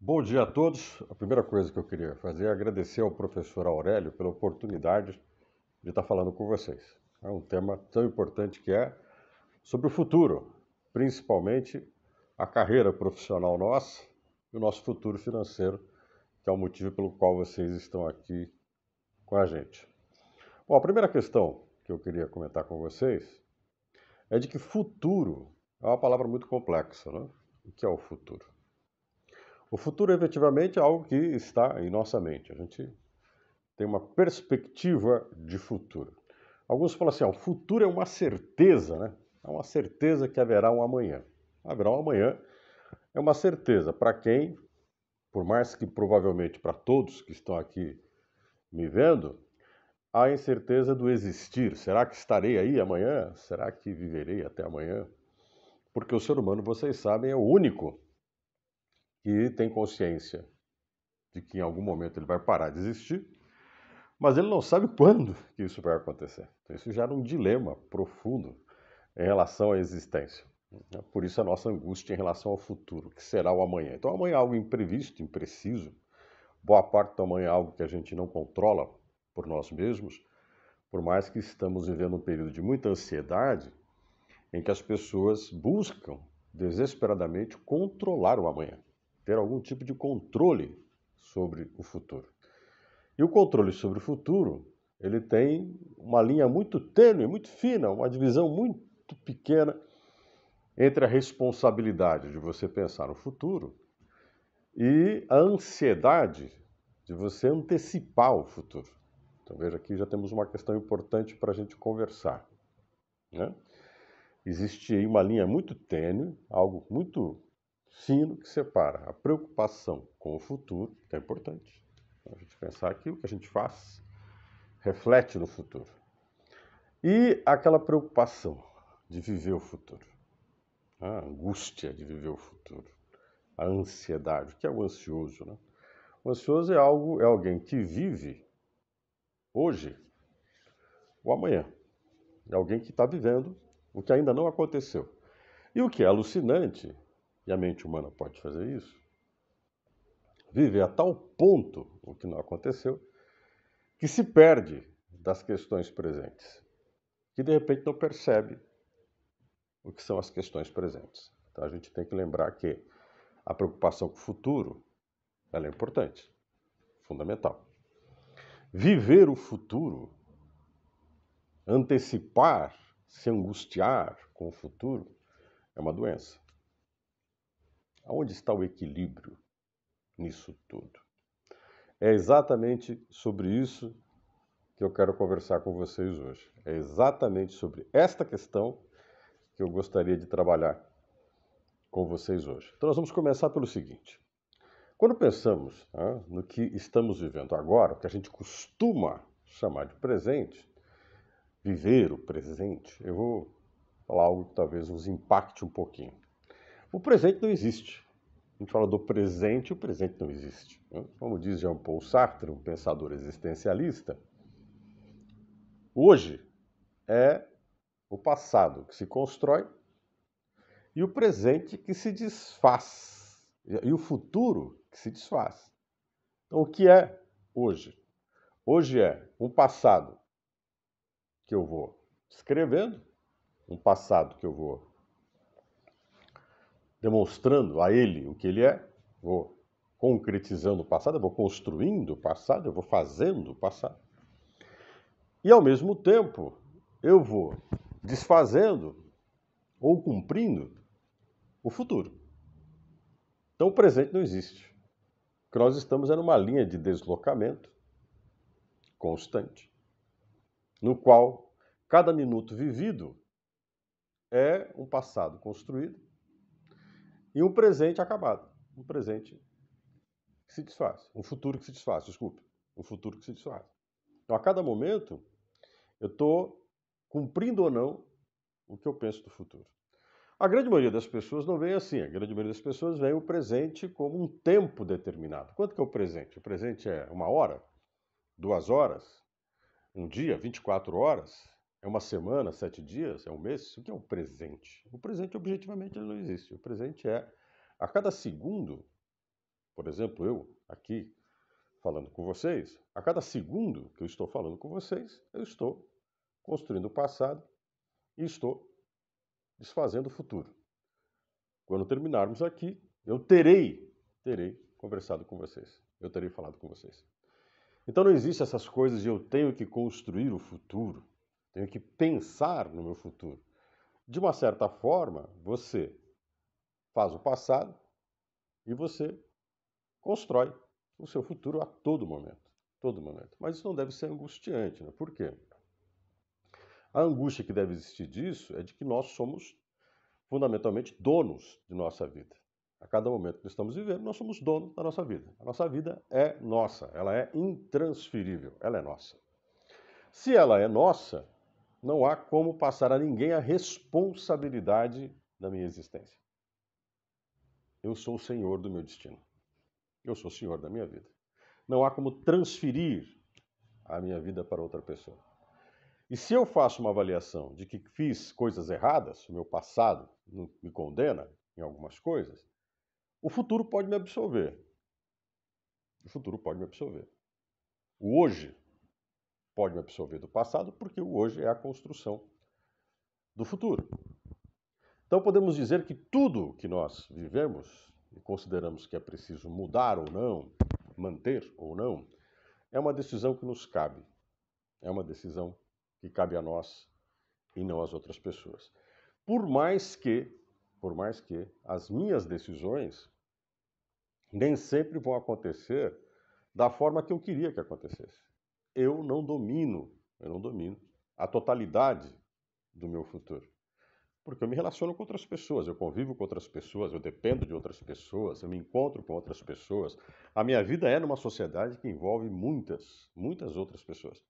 Bom dia a todos. A primeira coisa que eu queria fazer é agradecer ao professor Aurélio pela oportunidade de estar falando com vocês. É um tema tão importante que é sobre o futuro, principalmente a carreira profissional nossa e o nosso futuro financeiro, que é o motivo pelo qual vocês estão aqui com a gente. Bom, a primeira questão que eu queria comentar com vocês é de que futuro é uma palavra muito complexa, né? O que é o futuro? O futuro, efetivamente, é algo que está em nossa mente. A gente tem uma perspectiva de futuro. Alguns falam assim, o futuro é uma certeza, né? É uma certeza que haverá um amanhã. Haverá um amanhã é uma certeza para quem, por mais que provavelmente para todos que estão aqui me vendo, há a incerteza do existir. Será que estarei aí amanhã? Será que viverei até amanhã? Porque o ser humano, vocês sabem, é o único que tem consciência de que em algum momento ele vai parar de existir, mas ele não sabe quando que isso vai acontecer. Então, isso gera um dilema profundo em relação à existência. Por isso a nossa angústia em relação ao futuro, que será o amanhã. Então, amanhã é algo imprevisto, impreciso. Boa parte do amanhã é algo que a gente não controla por nós mesmos, por mais que estamos vivendo um período de muita ansiedade, em que as pessoas buscam desesperadamente controlar o amanhã, ter algum tipo de controle sobre o futuro. E o controle sobre o futuro, ele tem uma linha muito tênue, muito fina, uma divisão muito pequena entre a responsabilidade de você pensar no futuro e a ansiedade de você antecipar o futuro. Então veja aqui já temos uma questão importante para a gente conversar, né? Existe aí uma linha muito tênue, algo muito fino que separa a preocupação com o futuro, que é importante, a gente pensar que o que a gente faz reflete no futuro. E aquela preocupação de viver o futuro, a angústia de viver o futuro, a ansiedade. O que é o ansioso, né? O ansioso é alguém que vive hoje ou amanhã. É alguém que está vivendo o que ainda não aconteceu. E o que é alucinante, e a mente humana pode fazer isso, viver a tal ponto o que não aconteceu, que se perde das questões presentes, que de repente não percebe o que são as questões presentes. Então a gente tem que lembrar que a preocupação com o futuro, ela é importante, fundamental. Viver o futuro, antecipar, se angustiar com o futuro, é uma doença. Aonde está o equilíbrio nisso tudo? É exatamente sobre isso que eu quero conversar com vocês hoje. É exatamente sobre esta questão que eu gostaria de trabalhar com vocês hoje. Então nós vamos começar pelo seguinte. Quando pensamos no que estamos vivendo agora, o que a gente costuma chamar de presente, viver o presente, eu vou falar algo que talvez nos impacte um pouquinho. O presente não existe. A gente fala do presente, o presente não existe. Como diz Jean-Paul Sartre, um pensador existencialista, hoje é o passado que se constrói e o presente que se desfaz. E o futuro que se desfaz. Então, o que é hoje? Hoje é um passado que eu vou escrevendo, um passado que eu vou demonstrando a ele o que ele é, vou concretizando o passado, eu vou construindo o passado, eu vou fazendo o passado. E ao mesmo tempo, eu vou desfazendo ou cumprindo o futuro. Então o presente não existe. O que nós estamos é numa linha de deslocamento constante, no qual cada minuto vivido é um passado construído e um presente acabado. Um presente que se desfaz. Um futuro que se desfaz, desculpe. Um futuro que se desfaz. Então, a cada momento, eu estou cumprindo ou não o que eu penso do futuro. A grande maioria das pessoas não vê assim. A grande maioria das pessoas vê o presente como um tempo determinado. Quanto que é o presente? O presente é 1 hora? 2 horas? Um dia? 24 horas? É uma semana? 7 dias? É um mês? O que é o presente? O presente, objetivamente, ele não existe. O presente é, a cada segundo, Por exemplo, eu aqui falando com vocês, a cada segundo que eu estou falando com vocês, eu estou construindo o passado e estou desfazendo o futuro. Quando terminarmos aqui, eu terei conversado com vocês. Eu terei falado com vocês. Então não existe essas coisas de eu tenho que construir o futuro, tenho que pensar no meu futuro. De uma certa forma, você faz o passado e você constrói o seu futuro a todo momento. Todo momento. Mas isso não deve ser angustiante, né? Por quê? A angústia que deve existir disso é de que nós somos fundamentalmente donos de nossa vida. A cada momento que estamos vivendo, nós somos donos da nossa vida. A nossa vida é nossa, ela é intransferível, ela é nossa. Se ela é nossa, não há como passar a ninguém a responsabilidade da minha existência. Eu sou o senhor do meu destino. Eu sou o senhor da minha vida. Não há como transferir a minha vida para outra pessoa. E se eu faço uma avaliação de que fiz coisas erradas, o meu passado me condena em algumas coisas, o futuro pode me absolver. O futuro pode me absolver. O hoje pode me absolver do passado, porque o hoje é a construção do futuro. Então podemos dizer que tudo que nós vivemos e consideramos que é preciso mudar ou não, manter ou não, é uma decisão que nos cabe. É uma decisão que cabe a nós e não às outras pessoas. Por mais que as minhas decisões nem sempre vão acontecer da forma que eu queria que acontecesse. Eu não domino a totalidade do meu futuro. Porque eu me relaciono com outras pessoas, eu convivo com outras pessoas, eu dependo de outras pessoas, eu me encontro com outras pessoas. A minha vida é numa sociedade que envolve muitas outras pessoas.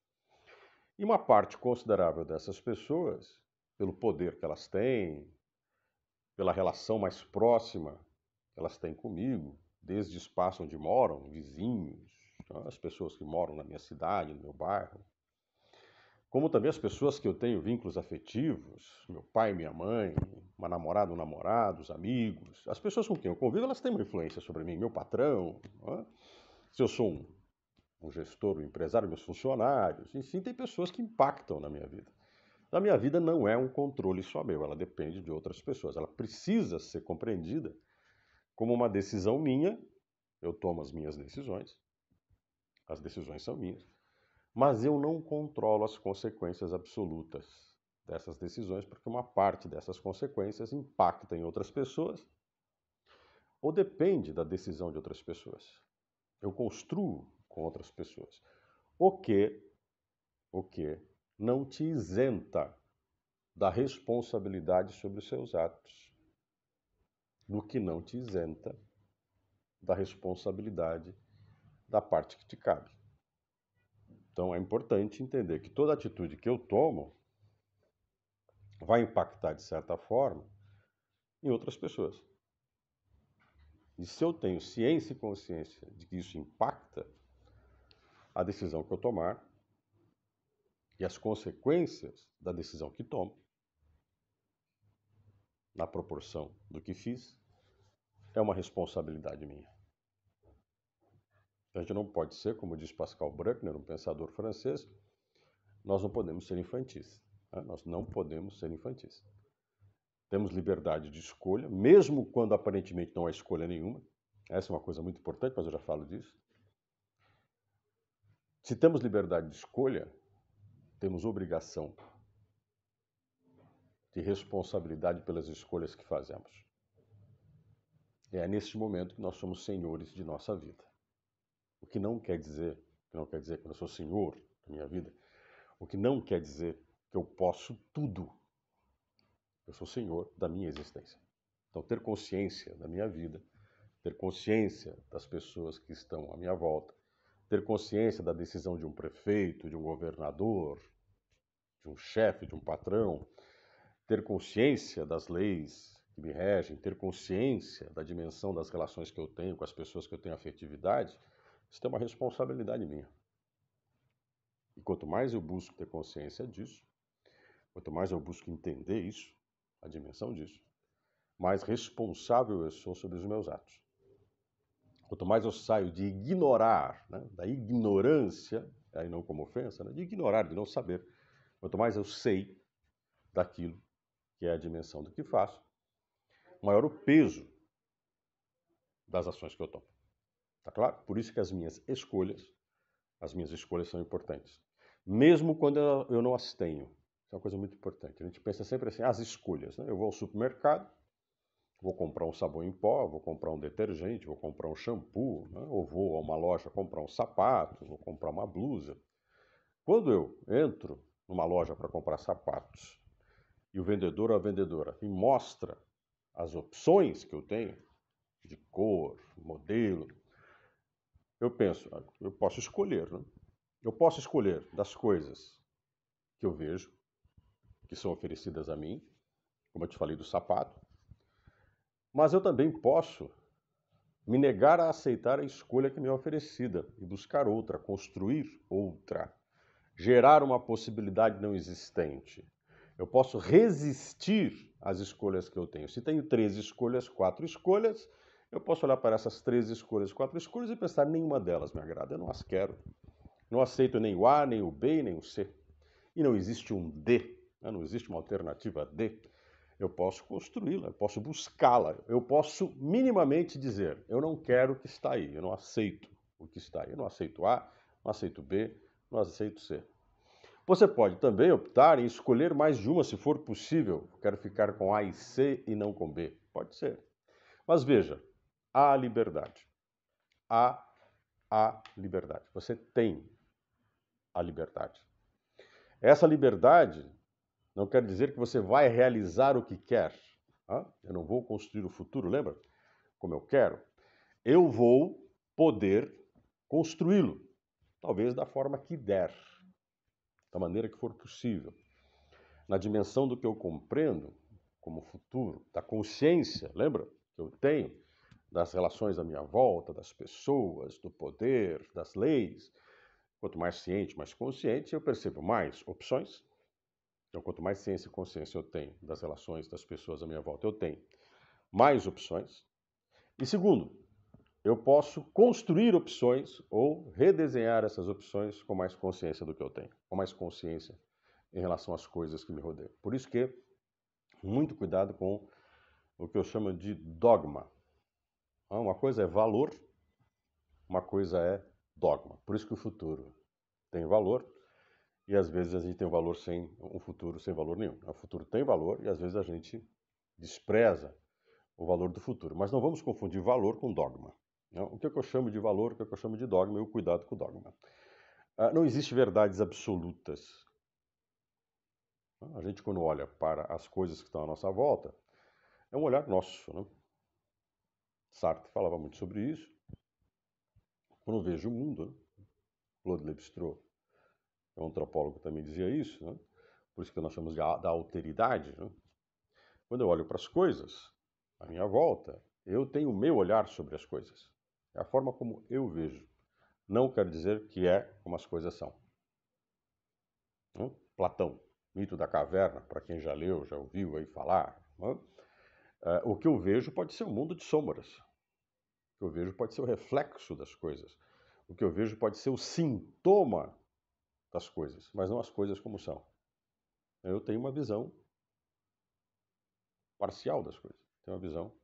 E uma parte considerável dessas pessoas, pelo poder que elas têm, pela relação mais próxima que elas têm comigo, desde o espaço onde moram, vizinhos, as pessoas que moram na minha cidade, no meu bairro, como também as pessoas que eu tenho vínculos afetivos, meu pai, minha mãe, uma namorada, um namorado, os amigos, as pessoas com quem eu convivo, elas têm uma influência sobre mim, meu patrão, se eu sou um gestor, um empresário, meus funcionários, enfim, tem pessoas que impactam na minha vida. A minha vida não é um controle só meu, ela depende de outras pessoas, ela precisa ser compreendida como uma decisão minha, eu tomo as minhas decisões são minhas, mas eu não controlo as consequências absolutas dessas decisões, porque uma parte dessas consequências impacta em outras pessoas ou depende da decisão de outras pessoas. Eu construo com outras pessoas. O que não te isenta da responsabilidade sobre os seus atos. No que não te isenta da responsabilidade da parte que te cabe. Então é importante entender que toda atitude que eu tomo vai impactar, de certa forma, em outras pessoas. E se eu tenho ciência e consciência de que isso impacta a decisão que eu tomar e as consequências da decisão que tomo, na proporção do que fiz, é uma responsabilidade minha. A gente não pode ser, como diz Pascal Bruckner, um pensador francês, nós não podemos ser infantis. Nós não podemos ser infantis. Temos liberdade de escolha, mesmo quando aparentemente não há escolha nenhuma. Essa é uma coisa muito importante, mas eu já falo disso. Se temos liberdade de escolha, temos obrigação de responsabilidade pelas escolhas que fazemos. É neste momento que nós somos senhores de nossa vida. O que não quer dizer que eu sou senhor da minha vida, o que não quer dizer que eu posso tudo. Eu sou senhor da minha existência. Então, ter consciência da minha vida, ter consciência das pessoas que estão à minha volta, ter consciência da decisão de um prefeito, de um governador, de um chefe, de um patrão, ter consciência das leis que me regem, ter consciência da dimensão das relações que eu tenho com as pessoas que eu tenho afetividade, isso é uma responsabilidade minha. E quanto mais eu busco ter consciência disso, quanto mais eu busco entender isso, a dimensão disso, mais responsável eu sou sobre os meus atos. quanto mais eu saio de ignorar, né, da ignorância, aí não como ofensa, né, de ignorar, de não saber, quanto mais eu sei daquilo que é a dimensão do que faço, maior o peso das ações que eu tomo. Tá claro? Por isso que as minhas escolhas são importantes. Mesmo quando eu não as tenho. Isso é uma coisa muito importante. A gente pensa sempre assim, as escolhas. Né? Eu vou ao supermercado, vou comprar um sabão em pó, vou comprar um detergente, vou comprar um shampoo, né? Ou vou a uma loja comprar um sapato, vou comprar uma blusa. Quando eu entro numa loja para comprar sapatos e o vendedor ou a vendedora me mostra as opções que eu tenho, de cor, modelo, eu penso, eu posso escolher, né? Eu posso escolher das coisas que eu vejo, que são oferecidas a mim, como eu te falei do sapato, mas eu também posso me negar a aceitar a escolha que me é oferecida e buscar outra, construir outra, gerar uma possibilidade não existente. Eu posso resistir às escolhas que eu tenho. Se tenho 3 escolhas, 4 escolhas, eu posso olhar para essas 3 escolhas, 4 escolhas e pensar nenhuma delas me agrada, eu não as quero. Não aceito nem o A, nem o B, nem o C. E não existe um D, né? Não existe uma alternativa D. Eu posso construí-la, eu posso buscá-la, eu posso minimamente dizer, eu não quero o que está aí, eu não aceito o que está aí. Eu não aceito A, não aceito B, não aceito C. Você pode também optar em escolher mais de uma, se for possível. Quero ficar com A e C e não com B. Pode ser. Mas veja, há liberdade. Há a liberdade. Você tem a liberdade. Essa liberdade não quer dizer que você vai realizar o que quer. Eu não vou construir o futuro, lembra? Como eu quero. Eu vou poder construí-lo, talvez da forma que der, da maneira que for possível. Na dimensão do que eu compreendo como futuro, da consciência, lembra? Que eu tenho das relações à minha volta, das pessoas, do poder, das leis. Quanto mais ciente, mais consciente, eu percebo mais opções. Então, quanto mais ciência e consciência eu tenho das relações das pessoas à minha volta, eu tenho mais opções. E segundo, eu posso construir opções ou redesenhar essas opções com mais consciência do que eu tenho, com mais consciência em relação às coisas que me rodeiam. Por isso que muito cuidado com o que eu chamo de dogma. Uma coisa é valor, uma coisa é dogma. Por isso que o futuro tem valor e às vezes a gente tem um futuro sem valor nenhum. O futuro tem valor e às vezes a gente despreza o valor do futuro. Mas não vamos confundir valor com dogma. O que eu chamo de valor, o que eu chamo de dogma é o cuidado com o dogma. Não existe verdades absolutas. A gente, quando olha para as coisas que estão à nossa volta, é um olhar nosso. Né? Sartre falava muito sobre isso. Quando eu vejo o mundo, né? Claude Lévi-Strauss, um antropólogo, também dizia isso, né? Por isso que nós chamamos da alteridade. Né? Quando eu olho para as coisas à minha volta, eu tenho o meu olhar sobre as coisas. É a forma como eu vejo. Não quer dizer que é como as coisas são. Platão, mito da caverna, para quem já leu, já ouviu aí falar. O que eu vejo pode ser um mundo de sombras. O que eu vejo pode ser o reflexo das coisas. O que eu vejo pode ser o sintoma das coisas, mas não as coisas como são. Eu tenho uma visão parcial das coisas, tenho uma visão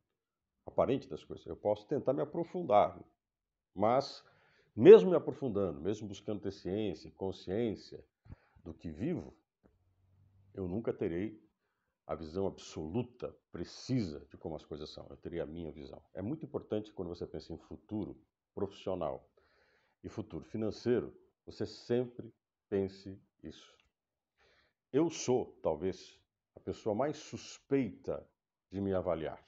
aparente das coisas. Eu posso tentar me aprofundar, mas mesmo me aprofundando, mesmo buscando ter ciência e consciência do que vivo, eu nunca terei a visão absoluta, precisa de como as coisas são. Eu teria a minha visão. É muito importante quando você pensa em futuro profissional e futuro financeiro, você sempre pense isso. Eu sou, talvez, a pessoa mais suspeita de me avaliar.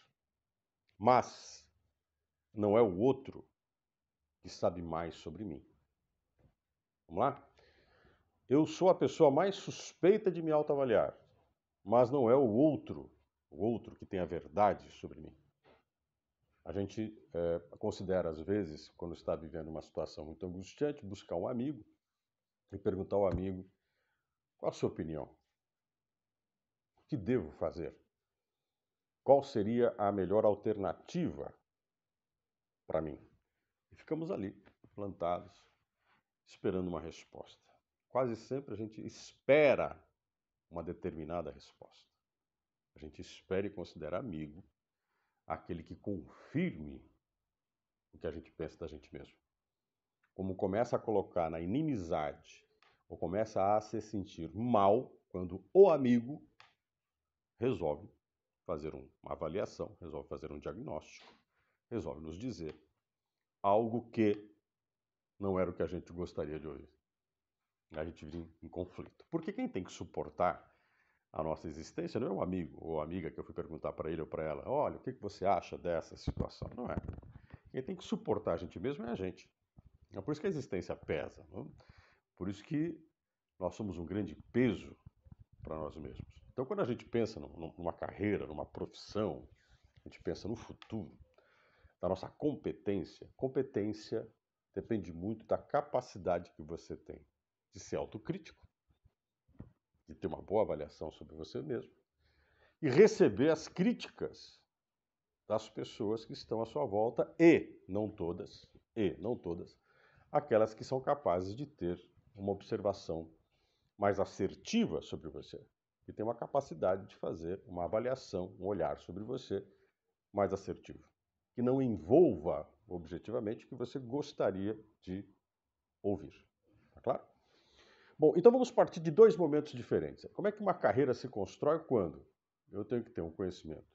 Mas não é o outro que sabe mais sobre mim. Vamos lá? Eu sou a pessoa mais suspeita de me autoavaliar, mas não é o outro que tem a verdade sobre mim. A gente considera, às vezes, quando está vivendo uma situação muito angustiante, buscar um amigo e perguntar ao amigo qual a sua opinião? O que devo fazer? Qual seria a melhor alternativa para mim? ficamos ali, plantados, esperando uma resposta. Quase sempre a gente espera uma determinada resposta. A gente espera e considera amigo aquele que confirme o que a gente pensa da gente mesmo. Como começa a colocar na inimizade ou começa a se sentir mal quando o amigo resolve fazer uma avaliação, resolve fazer um diagnóstico, resolve nos dizer algo que não era o que a gente gostaria de ouvir. A gente vive em conflito. Porque quem tem que suportar a nossa existência não é o amigo ou a amiga que eu fui perguntar para ele ou para ela, olha, o que você acha dessa situação? Não é. Quem tem que suportar a gente mesmo é a gente. É por isso que a existência pesa. Não? Por isso que nós somos um grande peso para nós mesmos. Então, quando a gente pensa numa carreira, numa profissão, a gente pensa no futuro, da nossa competência. Competência depende muito da capacidade que você tem de ser autocrítico, de ter uma boa avaliação sobre você mesmo e receber as críticas das pessoas que estão à sua volta não todas, aquelas que são capazes de ter uma observação mais assertiva sobre você, que tem uma capacidade de fazer uma avaliação, um olhar sobre você mais assertivo, que não envolva objetivamente o que você gostaria de ouvir. Tá claro? Bom, então vamos partir de dois momentos diferentes. Como é que uma carreira se constrói quando eu tenho que ter um conhecimento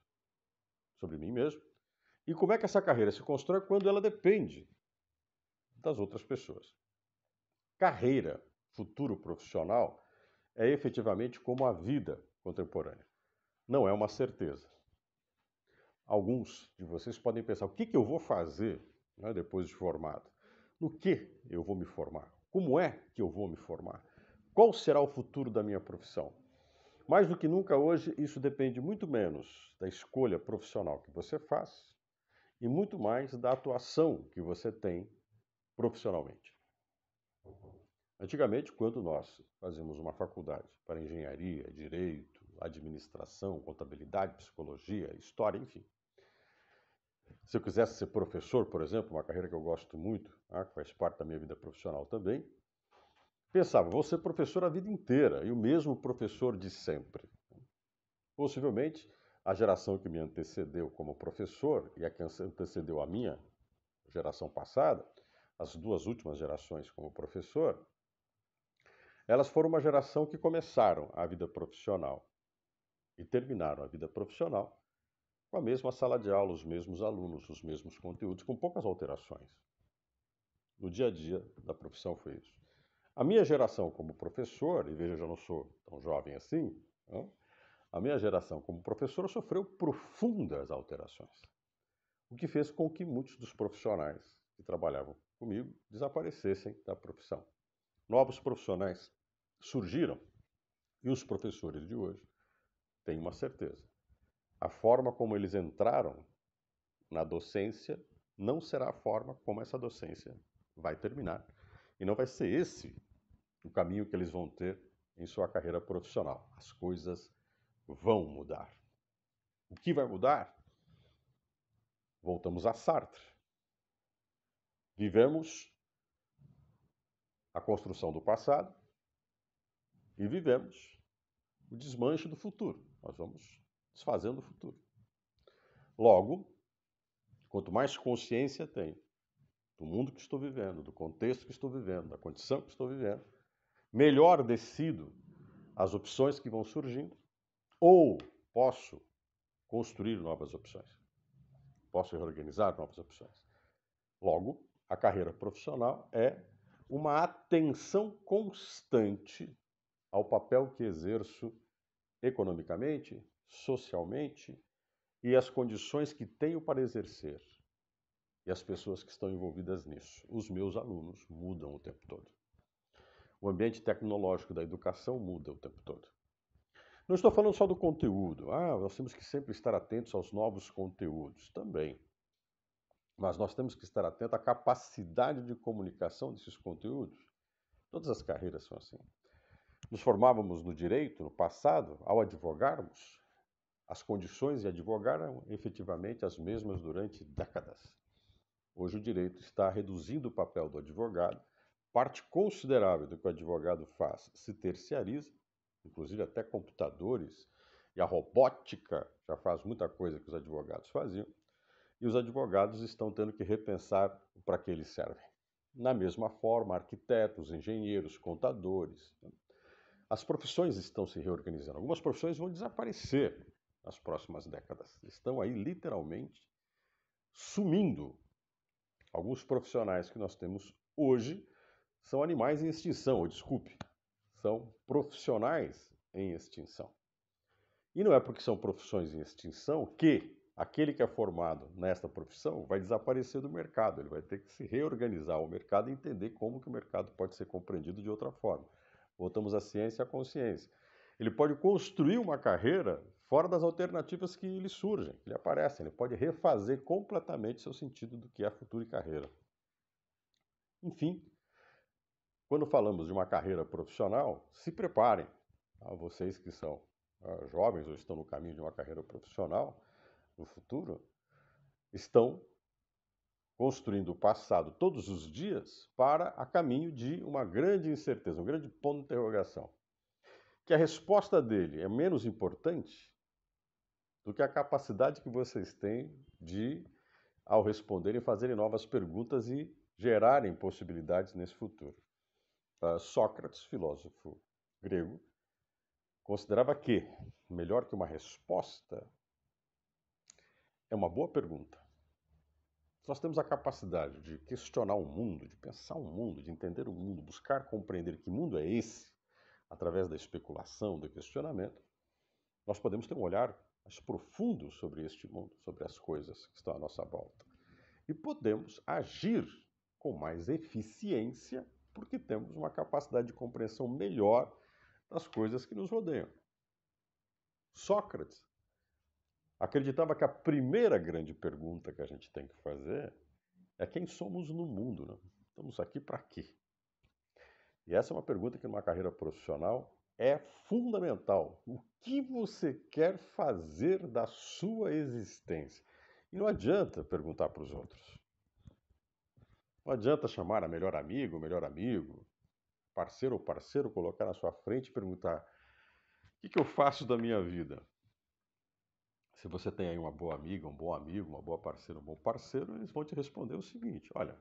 sobre mim mesmo? E como é que essa carreira se constrói quando ela depende das outras pessoas? Carreira, futuro profissional, é efetivamente como a vida contemporânea. Não é uma certeza. Alguns de vocês podem pensar, o que eu vou fazer, né, depois de formado? No que eu vou me formar? Como é que eu vou me formar? Qual será o futuro da minha profissão? Mais do que nunca hoje, isso depende muito menos da escolha profissional que você faz e muito mais da atuação que você tem profissionalmente. Antigamente, quando nós fazíamos uma faculdade para engenharia, direito, administração, contabilidade, psicologia, história, enfim. Se eu quisesse ser professor, por exemplo, uma carreira que eu gosto muito, que faz parte da minha vida profissional também, pensava, vou ser professor a vida inteira e o mesmo professor de sempre. Possivelmente, a geração que me antecedeu como professor e a que antecedeu a minha geração passada, as duas últimas gerações como professor, elas foram uma geração que começaram a vida profissional e terminaram a vida profissional com a mesma sala de aula, os mesmos alunos, os mesmos conteúdos, com poucas alterações. No dia a dia da profissão foi isso. A minha geração como professor, e veja, eu já não sou tão jovem assim, não? A minha geração como professor sofreu profundas alterações, o que fez com que muitos dos profissionais que trabalhavam comigo desaparecessem da profissão. Novos profissionais surgiram e os professores de hoje têm uma certeza. A forma como eles entraram na docência não será a forma como essa docência vai terminar. E não vai ser esse o caminho que eles vão ter em sua carreira profissional. As coisas vão mudar. O que vai mudar? Voltamos a Sartre. Vivemos a construção do passado e vivemos o desmanche do futuro. Nós vamos desfazendo o futuro. Logo, quanto mais consciência tenho do mundo que estou vivendo, do contexto que estou vivendo, da condição que estou vivendo, melhor decido as opções que vão surgindo ou posso construir novas opções. Posso reorganizar novas opções. Logo, a carreira profissional é uma atenção constante ao papel que exerço economicamente, socialmente e as condições que tenho para exercer e as pessoas que estão envolvidas nisso. Os meus alunos mudam o tempo todo. O ambiente tecnológico da educação muda o tempo todo. Não estou falando só do conteúdo. Nós temos que sempre estar atentos aos novos conteúdos. Também. Mas nós temos que estar atentos à capacidade de comunicação desses conteúdos. Todas as carreiras são assim. Nos formávamos no direito, no passado, ao advogarmos, as condições de advogar eram efetivamente as mesmas durante décadas. Hoje o direito está reduzindo o papel do advogado, parte considerável do que o advogado faz se terciariza, inclusive até computadores, e a robótica já faz muita coisa que os advogados faziam, e os advogados estão tendo que repensar para que eles servem. Na mesma forma, arquitetos, engenheiros, contadores. As profissões estão se reorganizando. Algumas profissões vão desaparecer nas próximas décadas. Estão aí literalmente sumindo. Alguns profissionais que nós temos hoje são animais em extinção, ou desculpe, são profissionais em extinção. E não é porque são profissões em extinção que aquele que é formado nesta profissão vai desaparecer do mercado. Ele vai ter que se reorganizar o mercado e entender como que o mercado pode ser compreendido de outra forma. Voltamos à ciência e à consciência. Ele pode construir uma carreira fora das alternativas que lhe surgem, que lhe aparecem. Ele pode refazer completamente seu sentido do que é futuro e carreira. Enfim, quando falamos de uma carreira profissional, se preparem. Vocês que são jovens ou estão no caminho de uma carreira profissional no futuro, estão construindo o passado todos os dias para a caminho de uma grande incerteza, um grande ponto de interrogação. Que a resposta dele é menos importante do que a capacidade que vocês têm de, ao responderem, fazerem novas perguntas e gerarem possibilidades nesse futuro. Sócrates, filósofo grego, considerava que melhor que uma resposta é uma boa pergunta. Se nós temos a capacidade de questionar o mundo, de pensar o mundo, de entender o mundo, buscar compreender que mundo é esse, através da especulação, do questionamento, nós podemos ter um olhar mais profundo sobre este mundo, sobre as coisas que estão à nossa volta. E podemos agir com mais eficiência, porque temos uma capacidade de compreensão melhor das coisas que nos rodeiam. Sócrates acreditava que a primeira grande pergunta que a gente tem que fazer é quem somos no mundo, né? Estamos aqui para quê? E essa é uma pergunta que numa carreira profissional é fundamental. O que você quer fazer da sua existência? E não adianta perguntar para os outros. Não adianta chamar a melhor amigo, parceiro ou parceiro, colocar na sua frente e perguntar: o que eu faço da minha vida? Se você tem aí uma boa amiga, um bom amigo, uma boa parceira, um bom parceiro, eles vão te responder o seguinte: olha,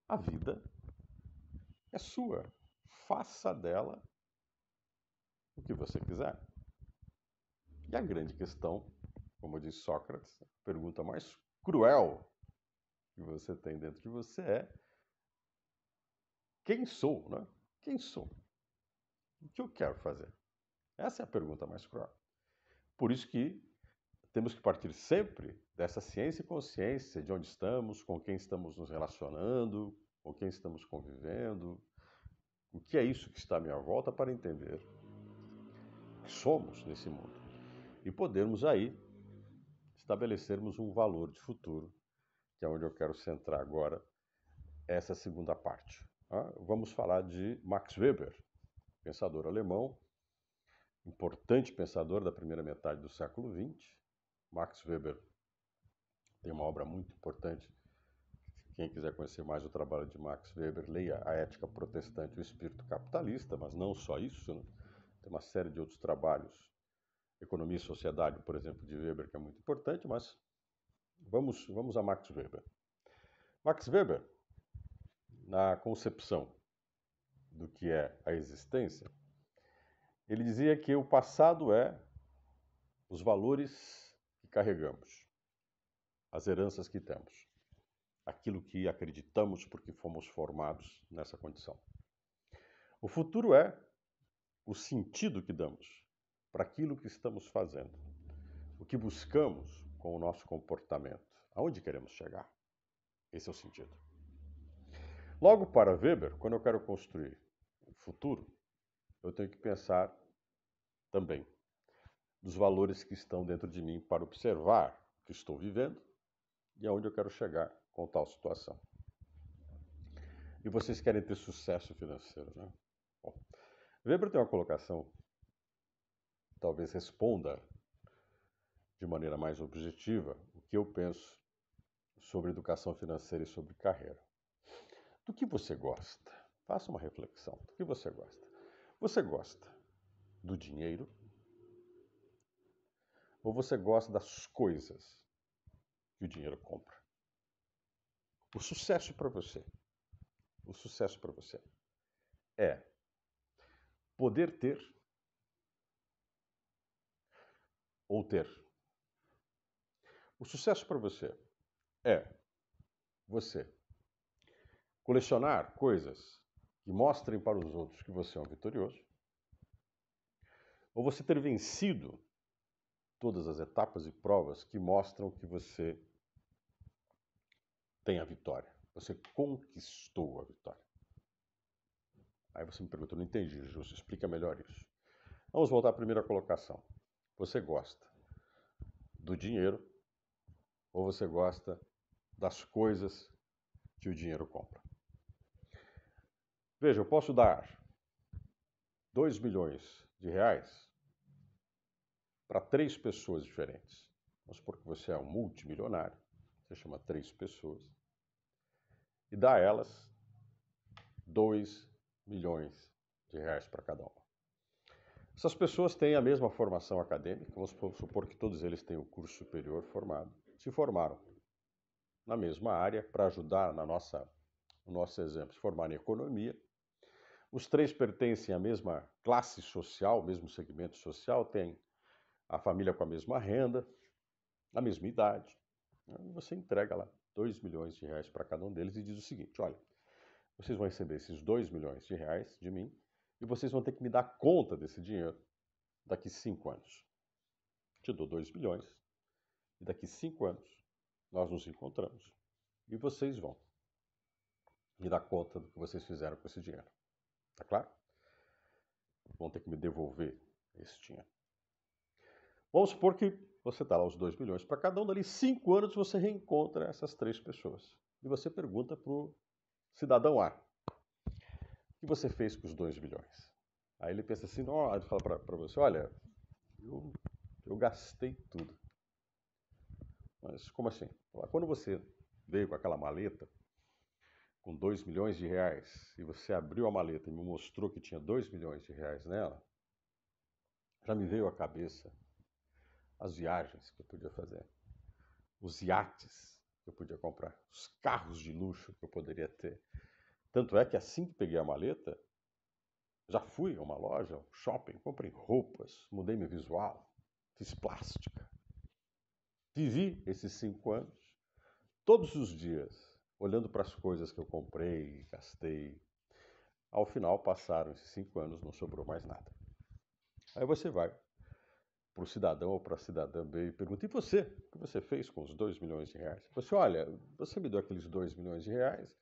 a vida é sua. Faça dela o que você quiser. E a grande questão, como diz Sócrates, a pergunta mais cruel que você tem dentro de você é: quem sou, né? Quem sou? O que eu quero fazer? Essa é a pergunta mais cruel. Por isso que temos que partir sempre dessa ciência e consciência de onde estamos, com quem estamos nos relacionando, com quem estamos convivendo, o que é isso que está à minha volta para entender que somos nesse mundo e podermos aí estabelecermos um valor de futuro, que é onde eu quero centrar agora essa segunda parte. Vamos falar de Max Weber, pensador alemão, importante pensador da primeira metade do século XX. Max Weber tem uma obra muito importante. Quem quiser conhecer mais o trabalho de Max Weber, leia A Ética Protestante e o Espírito Capitalista, mas não só isso, né? Tem uma série de outros trabalhos. Economia e Sociedade, por exemplo, de Weber, que é muito importante, mas vamos a Max Weber. Max Weber, na concepção do que é a existência, ele dizia que o passado é os valores que carregamos, as heranças que temos, aquilo que acreditamos porque fomos formados nessa condição. O futuro é o sentido que damos para aquilo que estamos fazendo, o que buscamos com o nosso comportamento, aonde queremos chegar. Esse é o sentido. Logo, para Weber, quando eu quero construir o futuro, eu tenho que pensar também dos valores que estão dentro de mim para observar o que estou vivendo e aonde eu quero chegar com tal situação. E vocês querem ter sucesso financeiro, né? Bom, Weber tem uma colocação, talvez responda de maneira mais objetiva o que eu penso sobre educação financeira e sobre carreira. Do que você gosta? Faça uma reflexão. Do que você gosta? Você gosta do dinheiro ou você gosta das coisas que o dinheiro compra? O sucesso para você, o sucesso para você é poder ter ou ter. O sucesso para você é você colecionar coisas que mostrem para os outros que você é um vitorioso, ou você ter vencido todas as etapas e provas que mostram que você tem a vitória. Você conquistou a vitória. Aí você me pergunta, eu não entendi, Justo, explica melhor isso. Vamos voltar à primeira colocação. Você gosta do dinheiro ou você gosta das coisas que o dinheiro compra? Veja, eu posso dar 2 milhões de reais para 3 pessoas diferentes. Vamos supor que você é um multimilionário, você chama 3 pessoas, e dá a elas 2 milhões de reais para cada uma. Essas pessoas têm a mesma formação acadêmica, vamos supor que todos eles têm o curso superior formado, se formaram na mesma área para ajudar no nosso exemplo, se formaram em economia. Os 3 pertencem à mesma classe social, mesmo segmento social, têm a família com a mesma renda, a mesma idade. Você entrega lá 2 milhões de reais para cada um deles e diz o seguinte, olha, vocês vão receber esses 2 milhões de reais de mim e vocês vão ter que me dar conta desse dinheiro daqui 5 anos. Te dou 2 milhões e daqui 5 anos nós nos encontramos e vocês vão me dar conta do que vocês fizeram com esse dinheiro. Tá claro? Vão ter que me devolver esse dinheiro. Vamos supor que você dá lá os 2 milhões para cada um, dali 5 anos você reencontra essas 3 pessoas. E você pergunta para o cidadão A, o que você fez com os 2 milhões? Aí ele pensa assim, não, ele fala para você, olha, eu gastei tudo. Mas como assim? Quando você veio com aquela maleta com 2 milhões de reais e você abriu a maleta e me mostrou que tinha 2 milhões de reais nela, já me veio à cabeça as viagens que eu podia fazer, os iates que eu podia comprar, os carros de luxo que eu poderia ter. Tanto é que assim que peguei a maleta, já fui a uma loja, um shopping, comprei roupas, mudei meu visual, fiz plástica. Vivi esses 5 anos, todos os dias, olhando para as coisas que eu comprei, gastei. Ao final, passaram esses 5 anos, não sobrou mais nada. Aí você vai para o cidadão ou para a cidadã B e pergunta, e você? O que você fez com os 2 milhões de reais? Você, olha, você me deu aqueles 2 milhões de reais,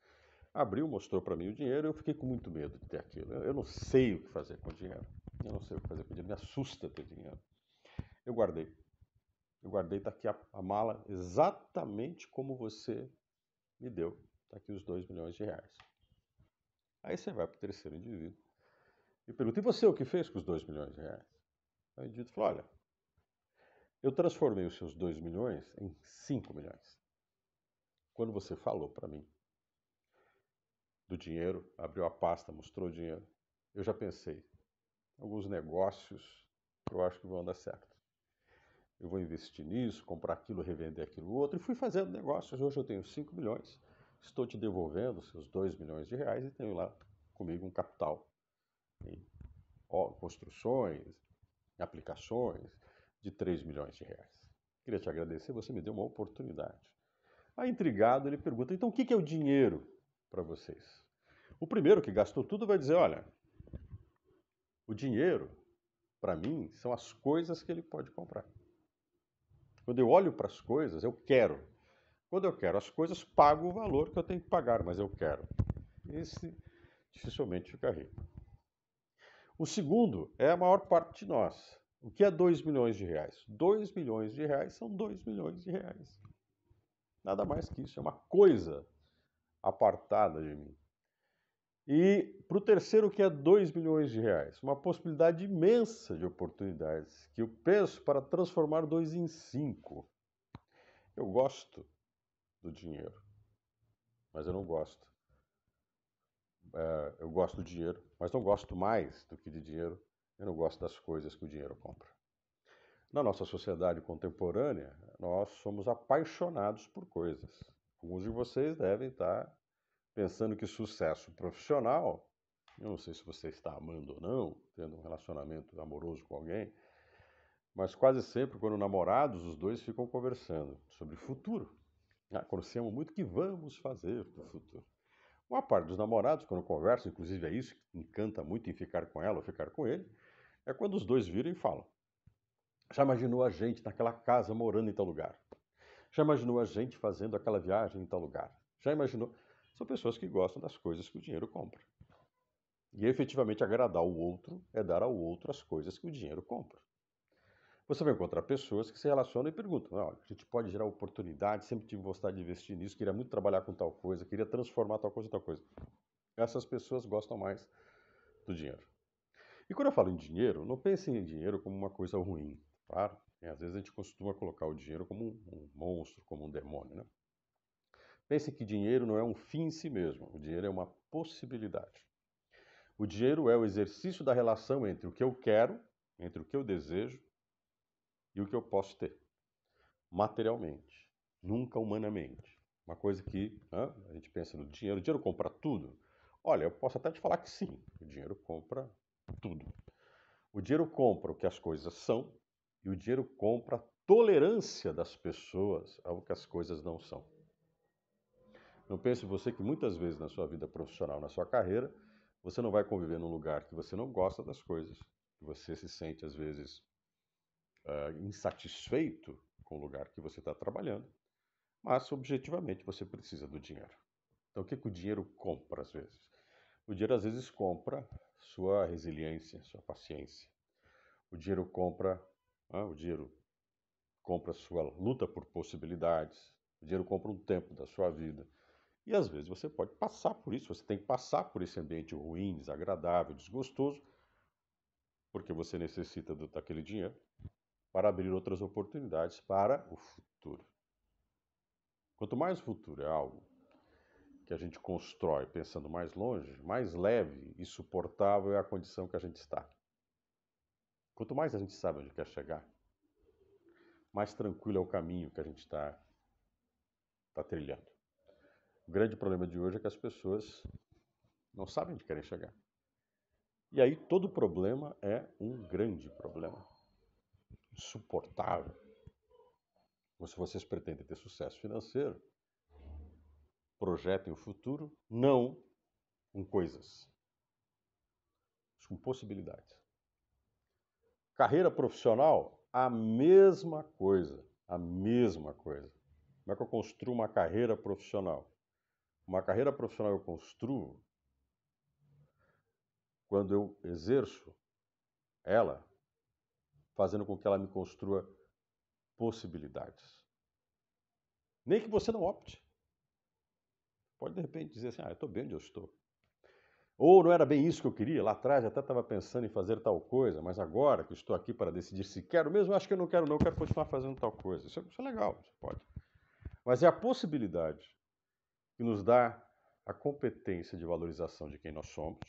abriu, mostrou para mim o dinheiro, eu fiquei com muito medo de ter aquilo. Eu não sei o que fazer com o dinheiro. Eu não sei o que fazer com o dinheiro, me assusta ter dinheiro. Eu guardei. Está aqui a mala exatamente como você me deu. Está aqui os 2 milhões de reais. Aí você vai para o terceiro indivíduo e pergunta, e você o que fez com os 2 milhões de reais? Aí o indivíduo fala, olha, eu transformei os seus 2 milhões em 5 milhões. Quando você falou para mim do dinheiro, abriu a pasta, mostrou o dinheiro, eu já pensei, alguns negócios eu acho que vão dar certo. Eu vou investir nisso, comprar aquilo, revender aquilo outro, e fui fazendo negócios. Hoje eu tenho 5 milhões, estou te devolvendo os seus 2 milhões de reais e tenho lá comigo um capital em construções, em aplicações de 3 milhões de reais. Queria te agradecer, você me deu uma oportunidade. Aí, intrigado, ele pergunta, então o que é o dinheiro para vocês? O primeiro que gastou tudo vai dizer, olha, o dinheiro, para mim, são as coisas que ele pode comprar. Quando eu olho para as coisas, eu quero. Quando eu quero as coisas, pago o valor que eu tenho que pagar, mas eu quero. Esse dificilmente fica rico. O segundo é a maior parte de nós. O que é 2 milhões de reais? 2 milhões de reais são 2 milhões de reais. Nada mais que isso, é uma coisa apartada de mim. E para o terceiro, que é 2 milhões de reais, uma possibilidade imensa de oportunidades, que eu penso para transformar 2 em 5. Eu gosto do dinheiro, mas eu não gosto. Eu gosto do dinheiro, mas não gosto mais do que de dinheiro. Eu não gosto das coisas que o dinheiro compra. Na nossa sociedade contemporânea, nós somos apaixonados por coisas. Alguns de vocês devem estar pensando que sucesso profissional, eu não sei se você está amando ou não, tendo um relacionamento amoroso com alguém, mas quase sempre, quando namorados, os dois ficam conversando sobre futuro. Quando se amam muito, o que vamos fazer no futuro? Uma parte dos namorados, quando conversam, inclusive é isso que encanta muito em ficar com ela ou ficar com ele, é quando os dois viram e falam: já imaginou a gente naquela casa morando em tal lugar? Já imaginou a gente fazendo aquela viagem em tal lugar? Já imaginou? São pessoas que gostam das coisas que o dinheiro compra. E efetivamente agradar o outro é dar ao outro as coisas que o dinheiro compra. Você vai encontrar pessoas que se relacionam e perguntam: a gente pode gerar oportunidade, sempre tive vontade de investir nisso, queria muito trabalhar com tal coisa, queria transformar tal coisa em tal coisa. Essas pessoas gostam mais do dinheiro. E quando eu falo em dinheiro, não pensem em dinheiro como uma coisa ruim, claro. Às vezes a gente costuma colocar o dinheiro como um monstro, como um demônio, né? Pense que dinheiro não é um fim em si mesmo, o dinheiro é uma possibilidade. O dinheiro é o exercício da relação entre o que eu quero, entre o que eu desejo e o que eu posso ter, materialmente, nunca humanamente. Uma coisa que a gente pensa no dinheiro, o dinheiro compra tudo? Olha, eu posso até te falar que sim, o dinheiro compra tudo. O dinheiro compra o que as coisas são e o dinheiro compra a tolerância das pessoas ao que as coisas não são. Não pense você que muitas vezes na sua vida profissional, na sua carreira, você não vai conviver num lugar que você não gosta das coisas, que você se sente às vezes insatisfeito com o lugar que você está trabalhando, mas objetivamente você precisa do dinheiro. Então o que o dinheiro compra às vezes? O dinheiro às vezes compra sua resiliência, sua paciência. O dinheiro compra sua luta por possibilidades. O dinheiro compra um tempo da sua vida. E às vezes você pode passar por isso, você tem que passar por esse ambiente ruim, desagradável, desgostoso, porque você necessita daquele dinheiro para abrir outras oportunidades para o futuro. Quanto mais o futuro é algo que a gente constrói pensando mais longe, mais leve e suportável é a condição que a gente está. Quanto mais a gente sabe onde quer chegar, mais tranquilo é o caminho que a gente está trilhando. O grande problema de hoje é que as pessoas não sabem onde querem chegar. E aí todo problema é um grande problema. Insuportável. Mas se vocês pretendem ter sucesso financeiro, projetem o futuro não com coisas, mas com possibilidades. Carreira profissional, a mesma coisa. A mesma coisa. Como é que eu construo uma carreira profissional? Uma carreira profissional eu construo quando eu exerço ela, fazendo com que ela me construa possibilidades. Nem que você não opte. Pode de repente dizer assim: eu estou bem onde eu estou. Ou não era bem isso que eu queria, lá atrás até estava pensando em fazer tal coisa, mas agora que estou aqui para decidir se quero mesmo, acho que eu não quero não, eu quero continuar fazendo tal coisa. Isso é legal, você pode. Mas é a possibilidade que nos dá a competência de valorização de quem nós somos.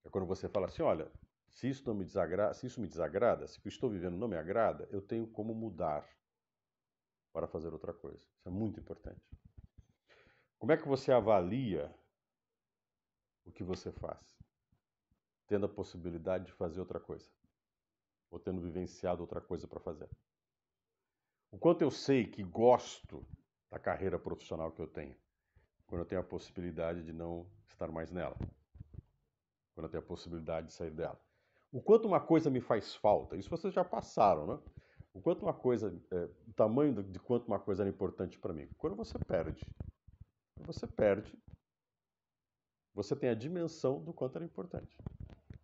É quando você fala assim: olha, se isso me desagrada, se o que eu estou vivendo não me agrada, eu tenho como mudar para fazer outra coisa. Isso é muito importante. Como é que você avalia o que você faz? Tendo a possibilidade de fazer outra coisa. Ou tendo vivenciado outra coisa para fazer. O quanto eu sei que gosto da carreira profissional que eu tenho, quando eu tenho a possibilidade de não estar mais nela. Quando eu tenho a possibilidade de sair dela. O quanto uma coisa me faz falta, isso vocês já passaram, né? O quanto uma coisa, o tamanho de quanto uma coisa era importante para mim. Quando você perde, você tem a dimensão do quanto era importante.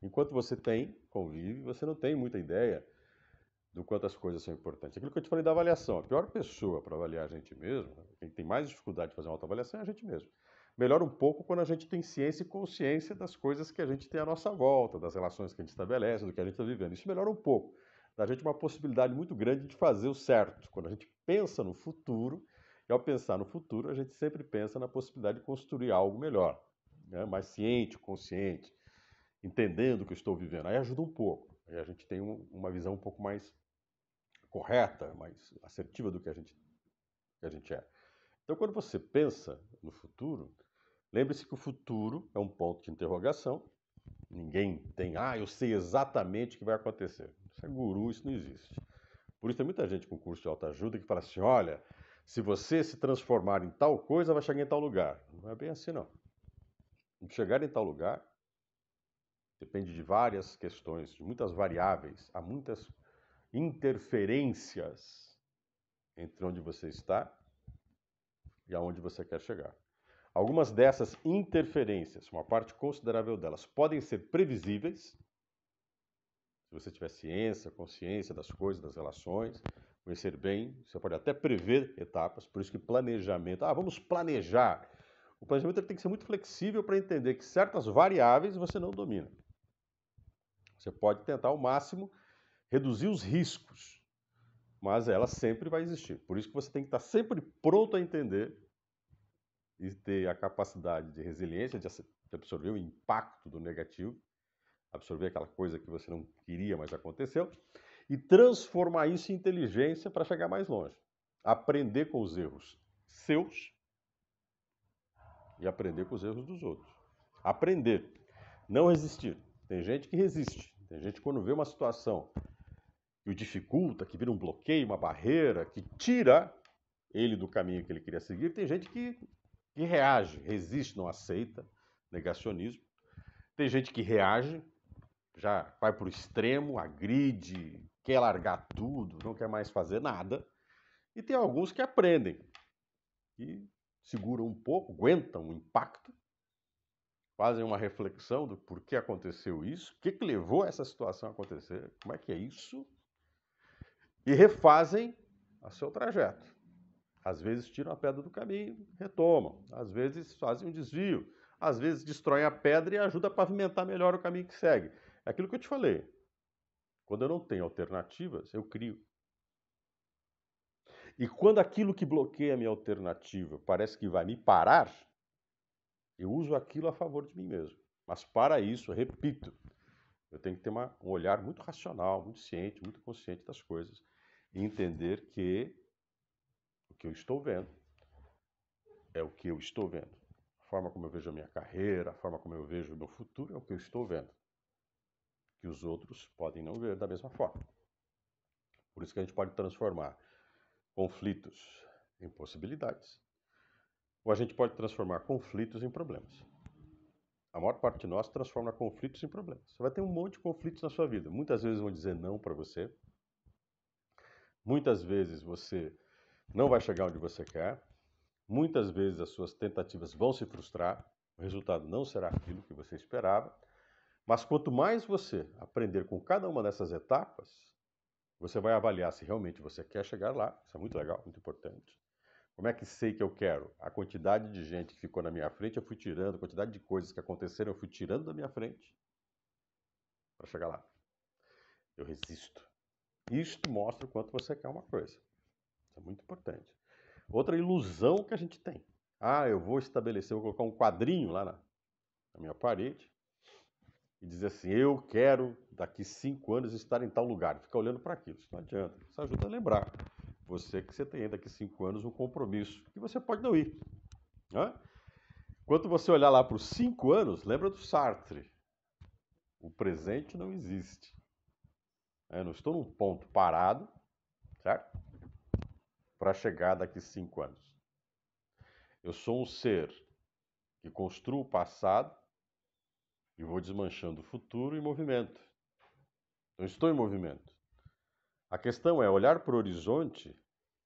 Enquanto você convive, você não tem muita ideia do quanto as coisas são importantes. Aquilo que eu te falei da avaliação. A pior pessoa para avaliar a gente mesmo, quem tem mais dificuldade de fazer uma autoavaliação é a gente mesmo. Melhora um pouco quando a gente tem ciência e consciência das coisas que a gente tem à nossa volta, das relações que a gente estabelece, do que a gente está vivendo. Isso melhora um pouco. Dá a gente uma possibilidade muito grande de fazer o certo. Quando a gente pensa no futuro E ao pensar no futuro, a gente sempre pensa na possibilidade de construir algo melhor, né? Mais ciente, consciente, entendendo o que eu estou vivendo. Aí ajuda um pouco. Aí a gente tem uma visão um pouco mais correta, mais assertiva do que a gente é. Então, quando você pensa no futuro, lembre-se que o futuro é um ponto de interrogação. Ninguém tem, eu sei exatamente o que vai acontecer. Isso é guru, isso não existe. Por isso tem muita gente com curso de autoajuda que fala assim, olha, se você se transformar em tal coisa, vai chegar em tal lugar. Não é bem assim, não. Chegar em tal lugar depende de várias questões, de muitas variáveis, há muitas interferências entre onde você está e aonde você quer chegar. Algumas dessas interferências, uma parte considerável delas, podem ser previsíveis, se você tiver ciência, consciência das coisas, das relações, conhecer bem, você pode até prever etapas, por isso que planejamento, vamos planejar. O planejamento tem que ser muito flexível para entender que certas variáveis você não domina. Você pode tentar ao máximo reduzir os riscos, mas ela sempre vai existir. Por isso que você tem que estar sempre pronto a entender e ter a capacidade de resiliência, de absorver o impacto do negativo, absorver aquela coisa que você não queria, mas aconteceu, e transformar isso em inteligência para chegar mais longe. Aprender com os erros seus e aprender com os erros dos outros. Aprender, não resistir. Tem gente que resiste, tem gente que quando vê uma situação que o dificulta, que vira um bloqueio, uma barreira, que tira ele do caminho que ele queria seguir, tem gente que reage, resiste, não aceita, negacionismo. Tem gente que reage, já vai para o extremo, agride, quer largar tudo, não quer mais fazer nada. E tem alguns que aprendem, que seguram um pouco, aguentam o impacto, fazem uma reflexão do porquê aconteceu isso, o que levou essa situação a acontecer, como é que é isso, e refazem o seu trajeto. Às vezes tiram a pedra do caminho, retomam. Às vezes fazem um desvio. Às vezes destroem a pedra e ajudam a pavimentar melhor o caminho que segue. É aquilo que eu te falei. Quando eu não tenho alternativas, eu crio. E quando aquilo que bloqueia a minha alternativa parece que vai me parar, eu uso aquilo a favor de mim mesmo. Mas para isso, repito, eu tenho que ter um olhar muito racional, muito ciente, muito consciente das coisas e entender que o que eu estou vendo é o que eu estou vendo. A forma como eu vejo a minha carreira, a forma como eu vejo o meu futuro é o que eu estou vendo. Que os outros podem não ver da mesma forma. Por isso que a gente pode transformar conflitos em possibilidades. Ou a gente pode transformar conflitos em problemas. A maior parte de nós transforma conflitos em problemas. Você vai ter um monte de conflitos na sua vida. Muitas vezes vão dizer não para você. Muitas vezes você não vai chegar onde você quer. Muitas vezes as suas tentativas vão se frustrar. O resultado não será aquilo que você esperava. Mas quanto mais você aprender com cada uma dessas etapas, você vai avaliar se realmente você quer chegar lá. Isso é muito legal, muito importante. Como é que sei que eu quero? A quantidade de gente que ficou na minha frente, eu fui tirando. A quantidade de coisas que aconteceram, eu fui tirando da minha frente para chegar lá. Eu resisto. Isto mostra o quanto você quer uma coisa. Isso é muito importante. Outra ilusão que a gente tem. Eu vou estabelecer, vou colocar um quadrinho lá na minha parede e dizer assim, eu quero daqui 5 anos estar em tal lugar. Ficar olhando para aquilo. Isso não adianta. Isso ajuda a lembrar. Você tem daqui 5 anos um compromisso que você pode não ir. Né? Quando você olhar lá para os 5 anos, lembra do Sartre. O presente não existe. Eu não estou num ponto parado, certo? Para chegar daqui 5 anos. Eu sou um ser que construo o passado e vou desmanchando o futuro em movimento. Eu estou em movimento. A questão é, olhar para o horizonte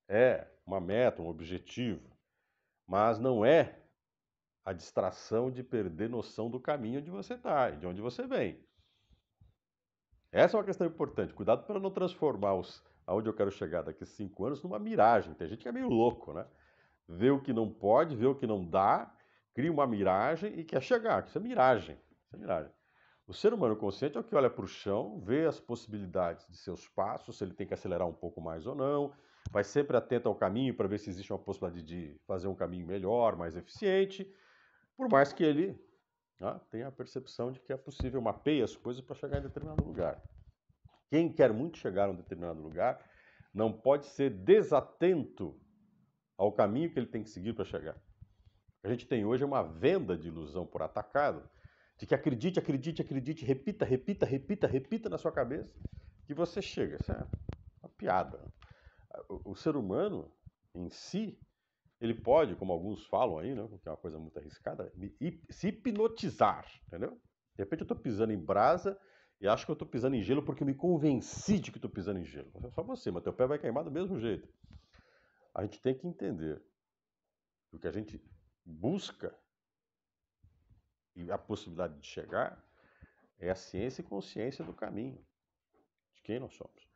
é uma meta, um objetivo, mas não é a distração de perder noção do caminho onde você está e de onde você vem. Essa é uma questão importante. Cuidado para não transformar aonde eu quero chegar daqui a 5 anos numa miragem. Tem gente que é meio louco, né? Vê o que não pode, vê o que não dá, cria uma miragem e quer chegar. Isso é miragem. Isso é miragem. O ser humano consciente é o que olha para o chão, vê as possibilidades de seus passos, se ele tem que acelerar um pouco mais ou não, vai sempre atento ao caminho para ver se existe uma possibilidade de fazer um caminho melhor, mais eficiente, por mais que ele tenha a percepção de que é possível, mapeia as coisas para chegar em determinado lugar. Quem quer muito chegar a um determinado lugar não pode ser desatento ao caminho que ele tem que seguir para chegar. O que a gente tem hoje é uma venda de ilusão por atacado, de que acredite, acredite, acredite, repita, repita, repita, repita na sua cabeça, que você chega. Isso é uma piada. O ser humano em si, ele pode, como alguns falam aí, né, que é uma coisa muito arriscada, se hipnotizar, entendeu? De repente eu estou pisando em brasa e acho que eu estou pisando em gelo porque eu me convenci de que estou pisando em gelo. É só você, mas teu pé vai queimar do mesmo jeito. A gente tem que entender que o que a gente busca e a possibilidade de chegar é a ciência e consciência do caminho, de quem nós somos.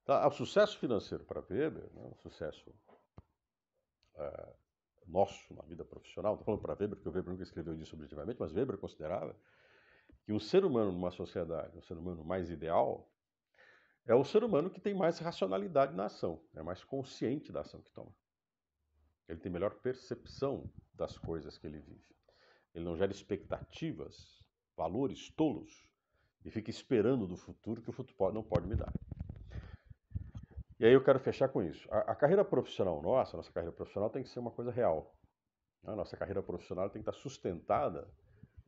Então, o sucesso financeiro para Weber, né, o sucesso nosso na vida profissional, estou falando para Weber porque o Weber nunca escreveu disso objetivamente, mas Weber considerava que um ser humano numa sociedade, um ser humano mais ideal, é o ser humano que tem mais racionalidade na ação, é mais consciente da ação que toma. Ele tem melhor percepção das coisas que ele vive. Ele não gera expectativas, valores tolos, e fica esperando do futuro que o futuro não pode me dar. E aí eu quero fechar com isso. A carreira profissional nossa carreira profissional tem que ser uma coisa real. A nossa carreira profissional tem que estar sustentada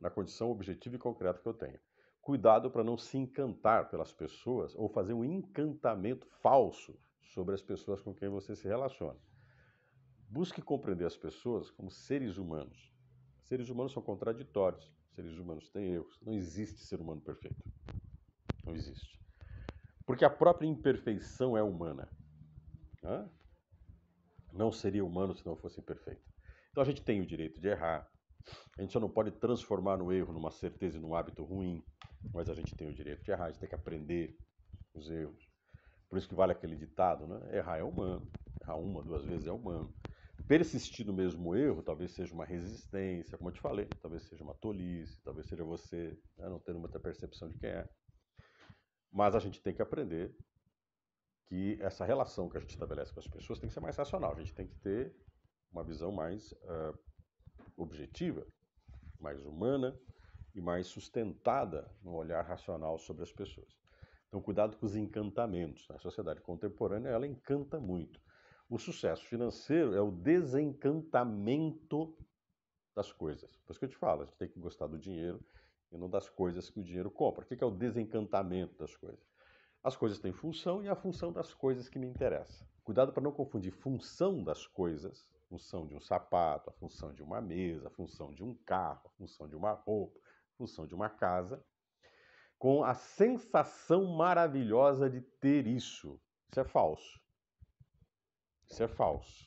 na condição objetiva e concreta que eu tenho. Cuidado para não se encantar pelas pessoas ou fazer um encantamento falso sobre as pessoas com quem você se relaciona. Busque compreender as pessoas como seres humanos. Seres humanos são contraditórios. Seres humanos têm erros. Não existe ser humano perfeito. Não existe. Porque a própria imperfeição é humana. Não seria humano se não fosse imperfeito. Então a gente tem o direito de errar. A gente só não pode transformar no erro numa certeza e num hábito ruim. Mas a gente tem o direito de errar. A gente tem que aprender os erros. Por isso que vale aquele ditado, né? Errar é humano. Errar uma, duas vezes é humano. Persistir no mesmo erro talvez seja uma resistência, como eu te falei, talvez seja uma tolice, talvez seja você não tendo muita percepção de quem é. Mas a gente tem que aprender que essa relação que a gente estabelece com as pessoas tem que ser mais racional. A gente tem que ter uma visão mais objetiva, mais humana e mais sustentada no olhar racional sobre as pessoas. Então, cuidado com os encantamentos. A sociedade contemporânea, ela encanta muito. O sucesso financeiro é o desencantamento das coisas. Por isso que eu te falo, a gente tem que gostar do dinheiro e não das coisas que o dinheiro compra. O que é o desencantamento das coisas? As coisas têm função e a função das coisas que me interessa. Cuidado para não confundir função das coisas, função de um sapato, a função de uma mesa, a função de um carro, a função de uma roupa, a função de uma casa, com a sensação maravilhosa de ter isso. Isso é falso. Isso é falso.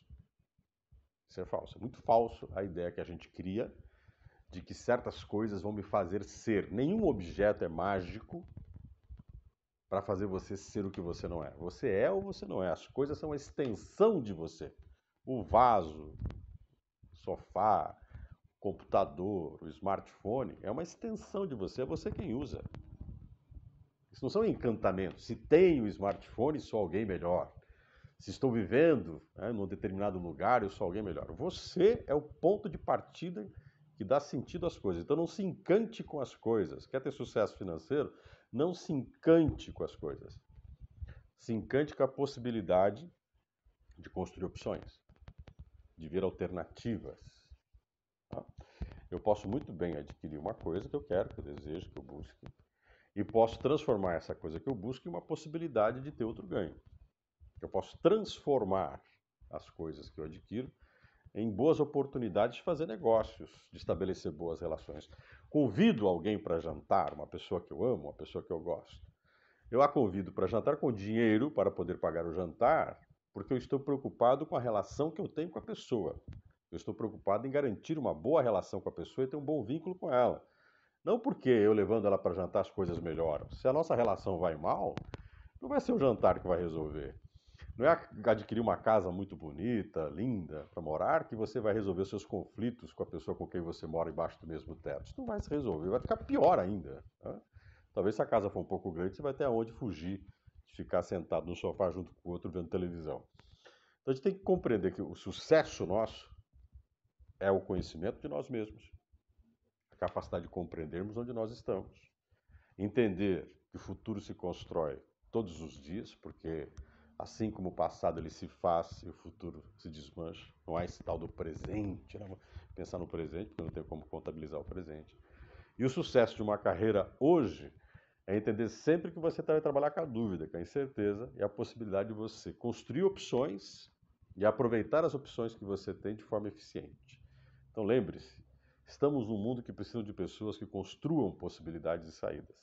Isso é falso. É muito falso a ideia que a gente cria de que certas coisas vão me fazer ser. Nenhum objeto é mágico para fazer você ser o que você não é. Você é ou você não é. As coisas são a extensão de você. O vaso, o sofá, o computador, o smartphone é uma extensão de você. É você quem usa. Isso não são encantamentos. Se tenho smartphone, sou alguém melhor. Se estou vivendo num determinado lugar, eu sou alguém melhor. Você é o ponto de partida que dá sentido às coisas. Então não se encante com as coisas. Quer ter sucesso financeiro? Não se encante com as coisas. Se encante com a possibilidade de construir opções, de ver alternativas. Eu posso muito bem adquirir uma coisa que eu quero, que eu desejo, que eu busque, e posso transformar essa coisa que eu busco em uma possibilidade de ter outro ganho. Eu posso transformar as coisas que eu adquiro em boas oportunidades de fazer negócios, de estabelecer boas relações. Convido alguém para jantar, uma pessoa que eu amo, uma pessoa que eu gosto. Eu a convido para jantar com dinheiro para poder pagar o jantar, porque eu estou preocupado com a relação que eu tenho com a pessoa. Eu estou preocupado em garantir uma boa relação com a pessoa e ter um bom vínculo com ela. Não porque eu levando ela para jantar as coisas melhoram. Se a nossa relação vai mal, não vai ser o jantar que vai resolver. Não é adquirir uma casa muito bonita, linda, para morar, que você vai resolver seus conflitos com a pessoa com quem você mora embaixo do mesmo teto. Isso não vai se resolver, vai ficar pior ainda. Né? Talvez se a casa for um pouco grande, você vai ter aonde fugir de ficar sentado no sofá junto com o outro vendo televisão. Então a gente tem que compreender que o sucesso nosso é o conhecimento de nós mesmos, a capacidade de compreendermos onde nós estamos, entender que o futuro se constrói todos os dias, porque assim como o passado ele se faz e o futuro se desmancha, não há esse tal do presente, né? Pensar no presente, porque não tem como contabilizar o presente. E o sucesso de uma carreira hoje é entender sempre que você vai trabalhar com a dúvida, com a incerteza e a possibilidade de você construir opções e aproveitar as opções que você tem de forma eficiente. Então lembre-se, estamos num mundo que precisa de pessoas que construam possibilidades e saídas.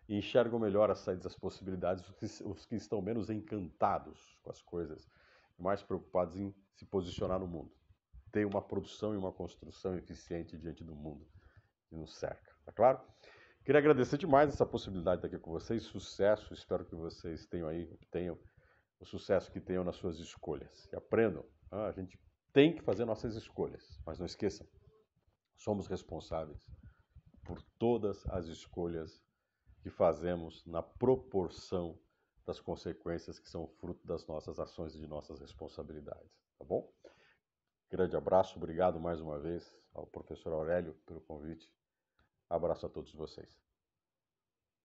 E enxergam melhor as saídas, as possibilidades, os que estão menos encantados com as coisas, mais preocupados em se posicionar no mundo. Ter uma produção e uma construção eficiente diante do mundo que nos cerca, tá claro? Queria agradecer demais essa possibilidade de estar aqui com vocês. Sucesso, espero que vocês obtenham o sucesso que tenham nas suas escolhas. E aprendam, a gente tem que fazer nossas escolhas, mas não esqueçam, somos responsáveis por todas as escolhas que fazemos na proporção das consequências que são fruto das nossas ações e de nossas responsabilidades, tá bom? Grande abraço, obrigado mais uma vez ao professor Aurélio pelo convite. Abraço a todos vocês.